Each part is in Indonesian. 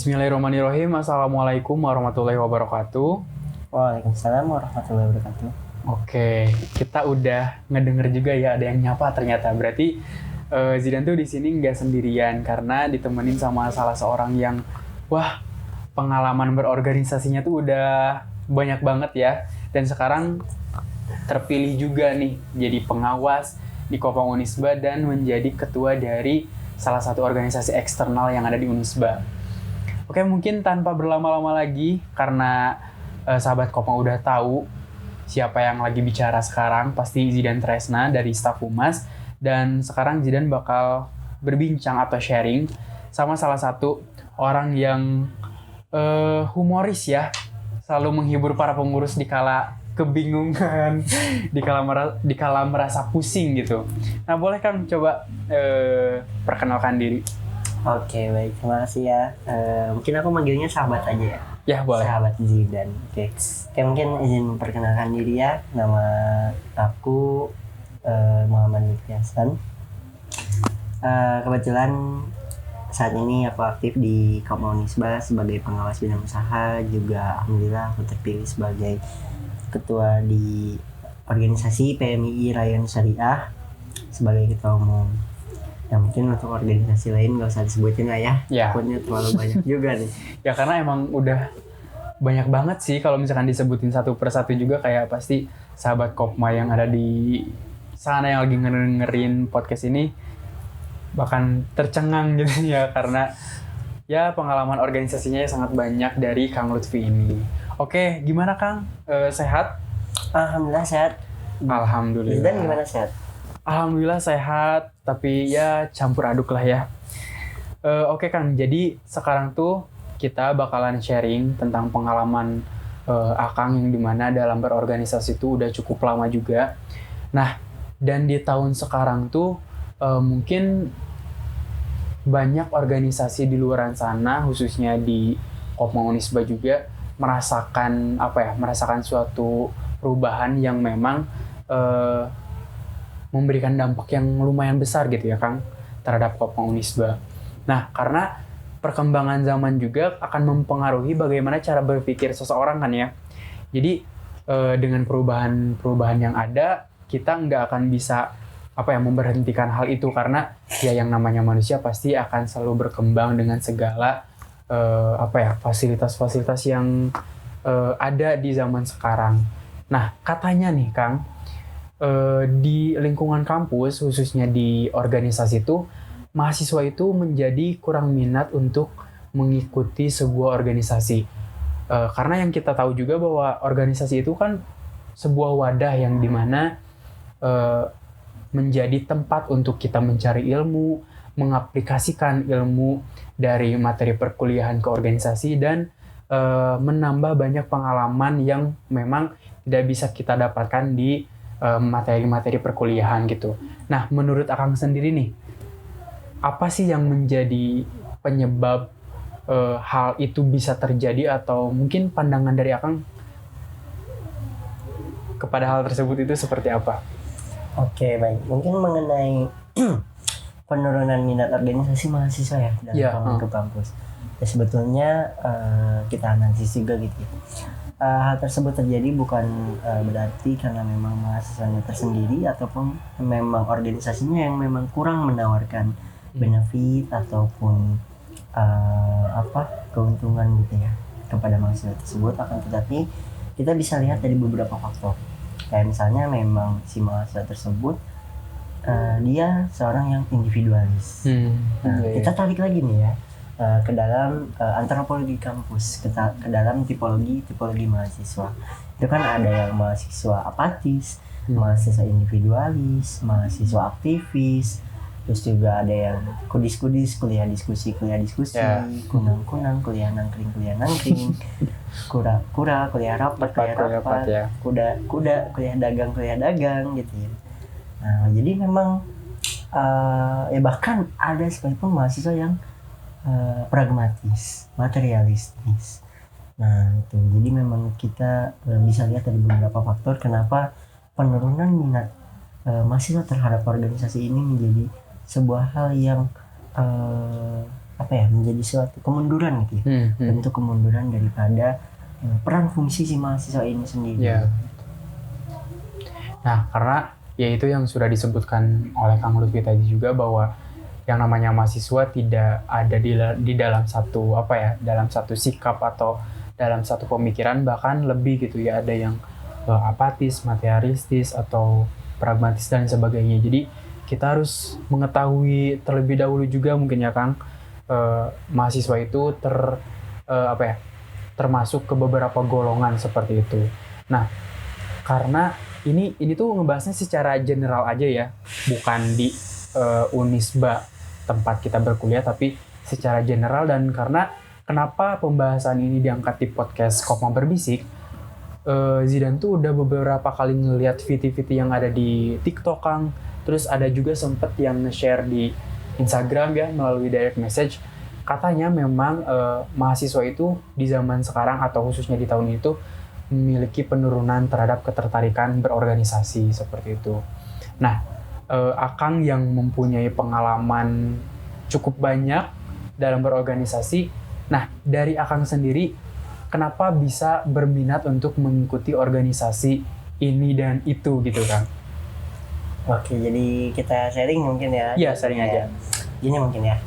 Bismillahirrahmanirrahim. Assalamualaikum warahmatullahi wabarakatuh. Waalaikumsalam warahmatullahi wabarakatuh. Oke, kita udah ngedenger juga ya ada yang nyapa ternyata. Berarti Zidan tuh di sini nggak sendirian karena ditemenin sama salah seorang yang pengalaman berorganisasinya tuh udah banyak banget ya. Dan sekarang terpilih juga nih jadi pengawas di Kopang Unisba dan menjadi ketua dari salah satu organisasi eksternal yang ada di Unisba. Oke, mungkin tanpa berlama-lama lagi, karena sahabat Kopang udah tahu siapa yang lagi bicara sekarang, pasti Zidan Tresna dari staf Humas, dan sekarang Zidan bakal berbincang atau sharing sama salah satu orang yang humoris ya, selalu menghibur para pengurus di kala kebingungan, di kala merasa pusing gitu. Nah, boleh Kang coba perkenalkan diri? Oke, baik. Terima kasih ya. Mungkin aku manggilnya sahabat aja ya. Ya, boleh. Sahabat Zidan. Oke, mungkin izin memperkenalkan diri ya. Nama aku Muhammad Lutfi Hasan. Kebetulan saat ini aku aktif di Kopang Unisba sebagai pengawas bidang usaha. Juga alhamdulillah aku terpilih sebagai ketua di organisasi PMII Rayyan Syariah sebagai ketua umum. Ya mungkin untuk organisasi lain gak usah disebutin lah ya. Takutnya terlalu banyak juga nih. Ya karena emang udah banyak banget sih kalau misalkan disebutin satu persatu juga, kayak pasti sahabat Kopma yang ada di sana yang lagi ngedengerin podcast ini bahkan tercengang gitu ya, karena ya pengalaman organisasinya sangat banyak dari Kang Lutfi ini. Oke, gimana Kang? Sehat? Alhamdulillah sehat. Alhamdulillah. Dan gimana sehat? Alhamdulillah sehat, tapi ya campur aduk lah ya. Oke Kang, jadi sekarang tuh kita bakalan sharing tentang pengalaman Akang yang dimana dalam berorganisasi itu udah cukup lama juga. Nah, dan di tahun sekarang tuh mungkin banyak organisasi di luar sana, khususnya di Kopang Unisba juga merasakan suatu perubahan yang memang memberikan dampak yang lumayan besar gitu ya Kang terhadap Kopang Unisba. Nah, karena perkembangan zaman juga akan mempengaruhi bagaimana cara berpikir seseorang kan ya. Jadi dengan perubahan yang ada, kita nggak akan bisa memberhentikan hal itu, karena ya yang namanya manusia pasti akan selalu berkembang dengan segala fasilitas-fasilitas yang ada di zaman sekarang. Nah, katanya nih Kang, di lingkungan kampus, khususnya di organisasi itu, mahasiswa itu menjadi kurang minat untuk mengikuti sebuah organisasi. Karena yang kita tahu juga bahwa organisasi itu kan sebuah wadah yang dimana menjadi tempat untuk kita mencari ilmu, mengaplikasikan ilmu dari materi perkuliahan ke organisasi, dan menambah banyak pengalaman yang memang tidak bisa kita dapatkan di materi-materi perkuliahan gitu. Nah, menurut Akang sendiri nih, apa sih yang menjadi penyebab hal itu bisa terjadi, atau mungkin pandangan dari Akang kepada hal tersebut itu seperti apa? Oke, baik. Mungkin mengenai penurunan minat organisasi mahasiswa ya dalam ke kampus. Ya, sebetulnya kita analisis juga gitu. Hal tersebut terjadi bukan berarti karena memang mahasiswanya tersendiri ataupun memang organisasinya yang memang kurang menawarkan benefit ataupun keuntungan gitu ya kepada mahasiswa tersebut. Akan tetapi kita bisa lihat dari beberapa faktor. Kayak misalnya memang si mahasiswa tersebut dia seorang yang individualis. Kita tarik lagi nih ya ke dalam antropologi kampus, ke dalam tipologi mahasiswa. Itu kan ada yang mahasiswa apatis, mahasiswa individualis, mahasiswa aktivis, terus juga ada yang kudis-kudis, kuliah diskusi, kunang-kunang, kuliah nangkring, kura-kura, kuliah rapat, ya. Kuda, kuliah dagang gitu ya. Nah, jadi memang bahkan ada sekalipun mahasiswa yang pragmatis, materialistis. Nah, itu. Jadi memang kita bisa lihat dari beberapa faktor kenapa penurunan minat mahasiswa terhadap organisasi ini menjadi sebuah hal yang menjadi suatu kemunduran gitu ya. Bentuk kemunduran daripada peran fungsi si mahasiswa ini sendiri. Ya. Nah, karena ya itu yang sudah disebutkan oleh Kang Lutfi tadi juga, bahwa yang namanya mahasiswa tidak ada di dalam satu dalam satu sikap atau dalam satu pemikiran, bahkan lebih gitu ya, ada yang apatis, materialistis atau pragmatis dan sebagainya. Jadi kita harus mengetahui terlebih dahulu juga mungkin ya Kang, mahasiswa itu termasuk ke beberapa golongan seperti itu. Nah, karena ini tuh ngebahasnya secara general aja ya, bukan di Unisba tempat kita berkuliah, tapi secara general. Dan karena kenapa pembahasan ini diangkat di podcast Kopma Berbisik, Zidan tuh udah beberapa kali ngeliat VT-VT yang ada di TikTok Kang, terus ada juga sempet yang nge-share di Instagram ya melalui direct message. Katanya memang mahasiswa itu di zaman sekarang atau khususnya di tahun itu memiliki penurunan terhadap ketertarikan berorganisasi seperti itu. Nah, Akang yang mempunyai pengalaman cukup banyak dalam berorganisasi, nah dari Akang sendiri, kenapa bisa berminat untuk mengikuti organisasi ini dan itu gitu Kang? Oke, jadi kita sharing mungkin ya. Iya, sharing aja. Gini mungkin ya.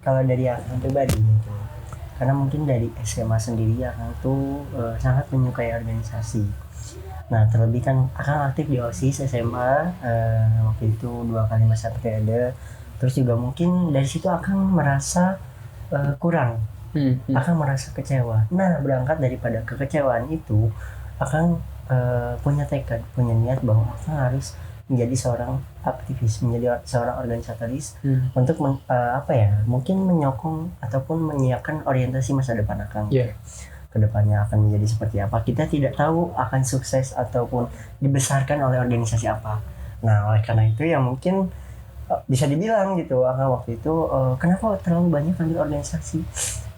Kalau dari Akang pribadi mungkin, karena mungkin dari SMA sendiri Akang tuh sangat menyukai organisasi. Nah, terlebih kan Akang aktif di OSIS SMA, waktu itu 2 kali masa periode. Terus juga mungkin dari situ Akang merasa kurang, Akang merasa kecewa. Nah, berangkat daripada kekecewaan itu, Akang punya tekad, punya niat bahwa Akang harus menjadi seorang aktivis, menjadi seorang organisatoris untuk mungkin menyokong ataupun menyiapkan orientasi masa depan Akang. Kedepannya akan menjadi seperti apa, kita tidak tahu akan sukses ataupun dibesarkan oleh organisasi apa. Nah, oleh karena itu ya mungkin bisa dibilang gitu, Akang waktu itu kenapa terlalu banyak ambil organisasi,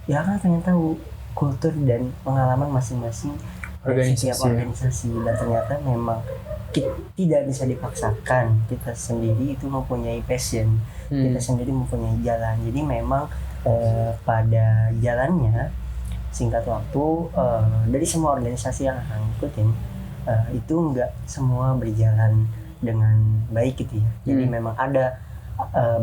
ya Akang pengen tahu kultur dan pengalaman masing-masing setiap organisasi. Dan ternyata memang tidak bisa dipaksakan, kita sendiri itu mempunyai passion, kita sendiri mempunyai jalan. Jadi memang pada jalannya, singkat waktu, dari semua organisasi yang Akang ikutin, itu nggak semua berjalan dengan baik gitu ya. Jadi memang ada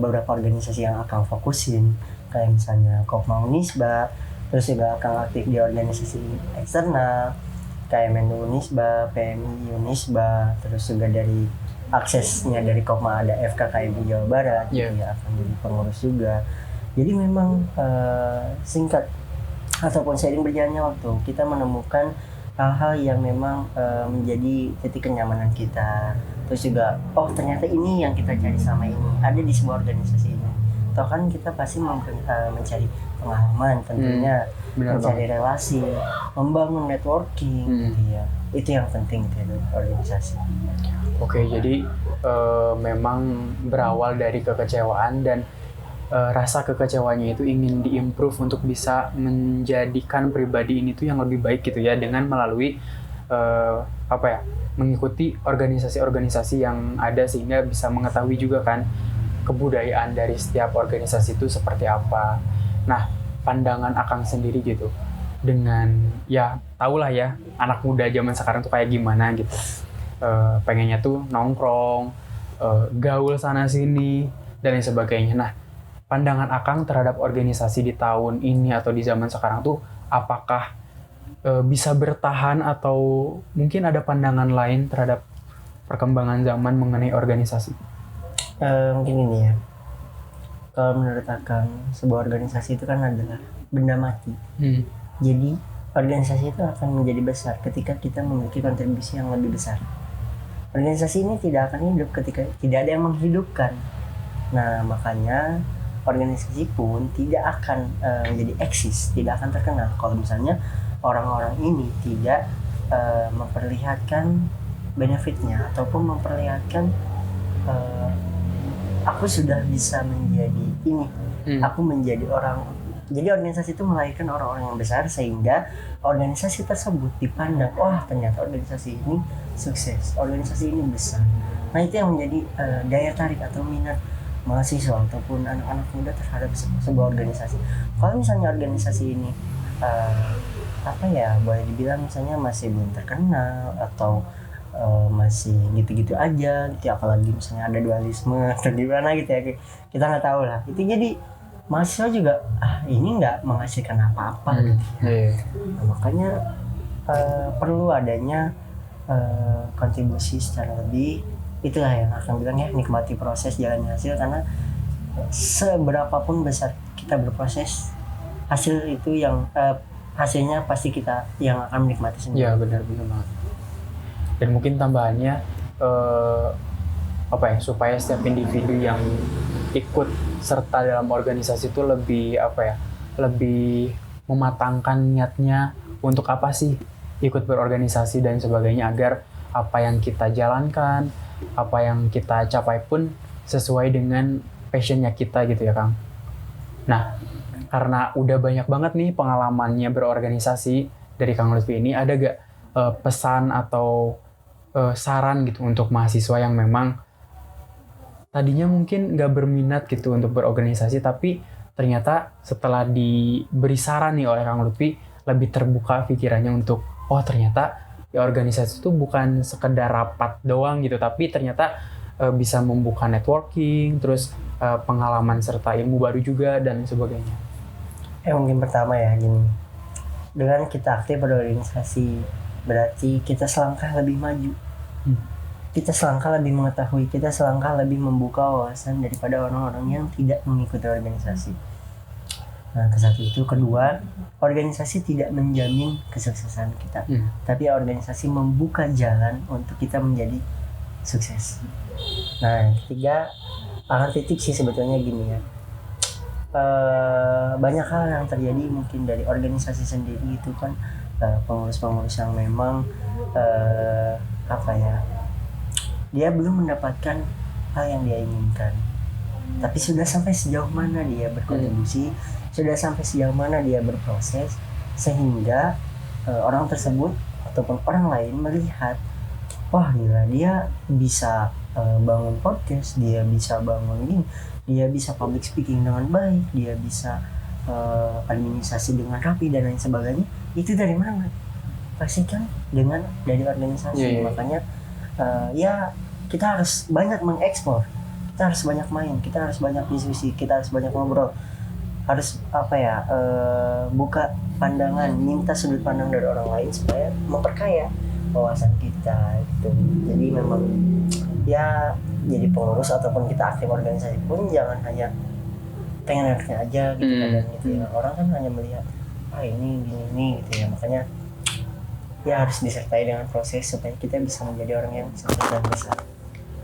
beberapa organisasi yang Akang fokusin, kayak misalnya Kopma Unisba, terus juga Akang aktif di organisasi eksternal kayak Menlu Unisba, PMI Unisba, terus juga dari aksesnya dari Kopma ada FKKMI Jawa Barat, gitu ya, Akang jadi pengurus juga. Jadi memang singkat ataupun seiring berjalannya waktu, kita menemukan hal-hal yang memang menjadi titik kenyamanan kita. Terus juga, oh ternyata ini yang kita cari selama ini, ada di sebuah organisasi ini. Toh kan kita pasti mencari pengalaman tentunya, mencari relasi, membangun networking, gitu ya. Itu yang penting dari organisasi. Oke, jadi memang berawal dari kekecewaan, dan rasa kekecewaannya itu ingin diimprove untuk bisa menjadikan pribadi ini tuh yang lebih baik gitu ya, dengan melalui mengikuti organisasi-organisasi yang ada, sehingga bisa mengetahui juga kan kebudayaan dari setiap organisasi itu seperti apa. Nah, pandangan Akang sendiri gitu, dengan ya tahulah ya anak muda zaman sekarang tuh kayak gimana gitu, pengennya tuh nongkrong, gaul sana sini dan lain sebagainya. Nah, pandangan Akang terhadap organisasi di tahun ini atau di zaman sekarang tuh apakah bisa bertahan, atau mungkin ada pandangan lain terhadap perkembangan zaman mengenai organisasi? Mungkin ini ya, kalau menurut Akang, sebuah organisasi itu kan adalah benda mati. Jadi organisasi itu akan menjadi besar ketika kita memiliki kontribusi yang lebih besar. Organisasi ini tidak akan hidup ketika tidak ada yang menghidupkan. Nah, makanya organisasi pun tidak akan menjadi eksis, tidak akan terkenal kalau misalnya orang-orang ini tidak memperlihatkan benefitnya, ataupun memperlihatkan aku sudah bisa menjadi ini, aku menjadi orang. Jadi organisasi itu melahirkan orang-orang yang besar, sehingga organisasi tersebut dipandang, wah ternyata organisasi ini sukses, organisasi ini besar. Nah, itu yang menjadi daya tarik atau minat mahasiswa ataupun anak-anak muda terhadap sebuah organisasi. Kalau misalnya organisasi ini apa ya, boleh dibilang misalnya masih belum terkenal atau masih gitu-gitu aja gitu, apalagi misalnya ada dualisme atau gimana gitu ya, kita nggak tahu lah. Itu jadi mahasiswa juga ini nggak menghasilkan apa-apa gitu. Nah, makanya perlu adanya kontribusi secara lebih. Itulah yang akan bilang ya, nikmati proses jalannya hasil, karena seberapapun besar kita berproses, hasil itu yang hasilnya pasti kita yang akan menikmati sendiri. Iya, benar banget. Dan mungkin tambahannya apa ya, supaya setiap individu yang ikut serta dalam organisasi itu lebih apa ya, lebih mematangkan niatnya untuk apa sih ikut berorganisasi dan sebagainya, agar apa yang kita jalankan, apa yang kita capai pun sesuai dengan passionnya kita gitu ya Kang. Nah, karena udah banyak banget nih pengalamannya berorganisasi dari Kang Lutfi ini, ada gak pesan atau saran gitu untuk mahasiswa yang memang tadinya mungkin gak berminat gitu untuk berorganisasi, tapi ternyata setelah diberi saran nih oleh Kang Lutfi, lebih terbuka pikirannya untuk, oh ternyata ya organisasi itu bukan sekedar rapat doang gitu, tapi ternyata bisa membuka networking, terus pengalaman serta ilmu baru juga dan sebagainya. Mungkin pertama ya gini, dengan kita aktif berorganisasi berarti kita selangkah lebih maju, kita selangkah lebih mengetahui, kita selangkah lebih membuka wawasan daripada orang-orang yang tidak mengikuti organisasi. Nah, ke satu itu. Kedua, organisasi tidak menjamin kesuksesan kita, tapi organisasi membuka jalan untuk kita menjadi sukses. Nah, yang ketiga, akan titik sih sebetulnya gini ya. Banyak hal yang terjadi mungkin dari organisasi sendiri itu kan, pengurus-pengurus yang memang apa ya, dia belum mendapatkan hal yang dia inginkan, tapi sudah sampai sejauh mana dia berkontribusi, sudah sampai sejauh mana dia berproses, sehingga orang tersebut ataupun orang lain melihat, wah gila, dia bisa bangun podcast, dia bisa bangun ini, dia bisa public speaking dengan baik, dia bisa administrasi dengan rapi dan lain sebagainya. Itu dari mana? Pasti kan dari organisasi. Makanya ya kita harus banyak mengekspor, kita harus banyak main, kita harus banyak diskusi, kita harus banyak ngobrol, harus apa ya, buka pandangan, minta sudut pandang dari orang lain supaya memperkaya wawasan kita gitu. Jadi memang ya, jadi pengurus ataupun kita aktif organisasi pun jangan hanya pengen enaknya aja gitu kan, gitu ya. Orang kan hanya melihat ini gini gitu ya. Makanya ya harus disertai dengan proses supaya kita bisa menjadi orang yang sukses dan besar.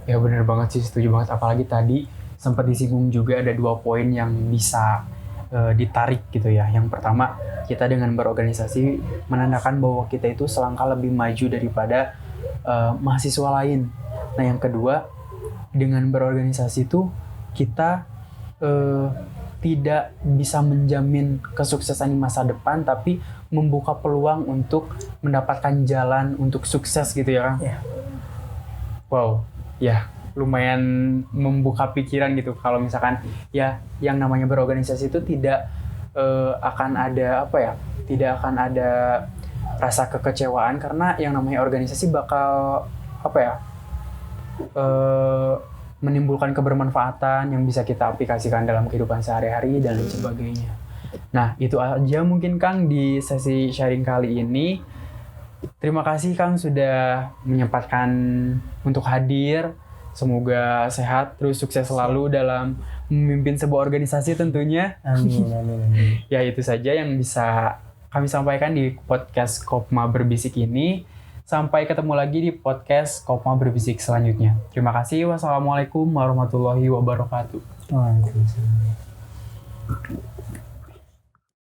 Ya benar banget sih, setuju banget. Apalagi tadi sempat disinggung juga ada 2 poin yang bisa ditarik gitu ya. Yang pertama, kita dengan berorganisasi menandakan bahwa kita itu selangkah lebih maju daripada mahasiswa lain. Nah yang kedua, dengan berorganisasi itu kita tidak bisa menjamin kesuksesan di masa depan, tapi membuka peluang untuk mendapatkan jalan untuk sukses gitu ya Kang. Wow, ya lumayan membuka pikiran gitu. Kalau misalkan ya yang namanya berorganisasi itu tidak akan ada apa ya, tidak akan ada rasa kekecewaan, karena yang namanya organisasi bakal apa ya, menimbulkan kebermanfaatan yang bisa kita aplikasikan dalam kehidupan sehari-hari dan lain sebagainya. Nah, itu aja mungkin Kang di sesi sharing kali ini. Terima kasih Kang sudah menyempatkan untuk hadir. Semoga sehat, terus sukses selalu dalam memimpin sebuah organisasi tentunya. Amin. Ya, itu saja yang bisa kami sampaikan di podcast Kopma Berbisik ini. Sampai ketemu lagi di podcast Kopma Berbisik selanjutnya. Terima kasih. Wassalamualaikum warahmatullahi wabarakatuh. Waalaikumsalam.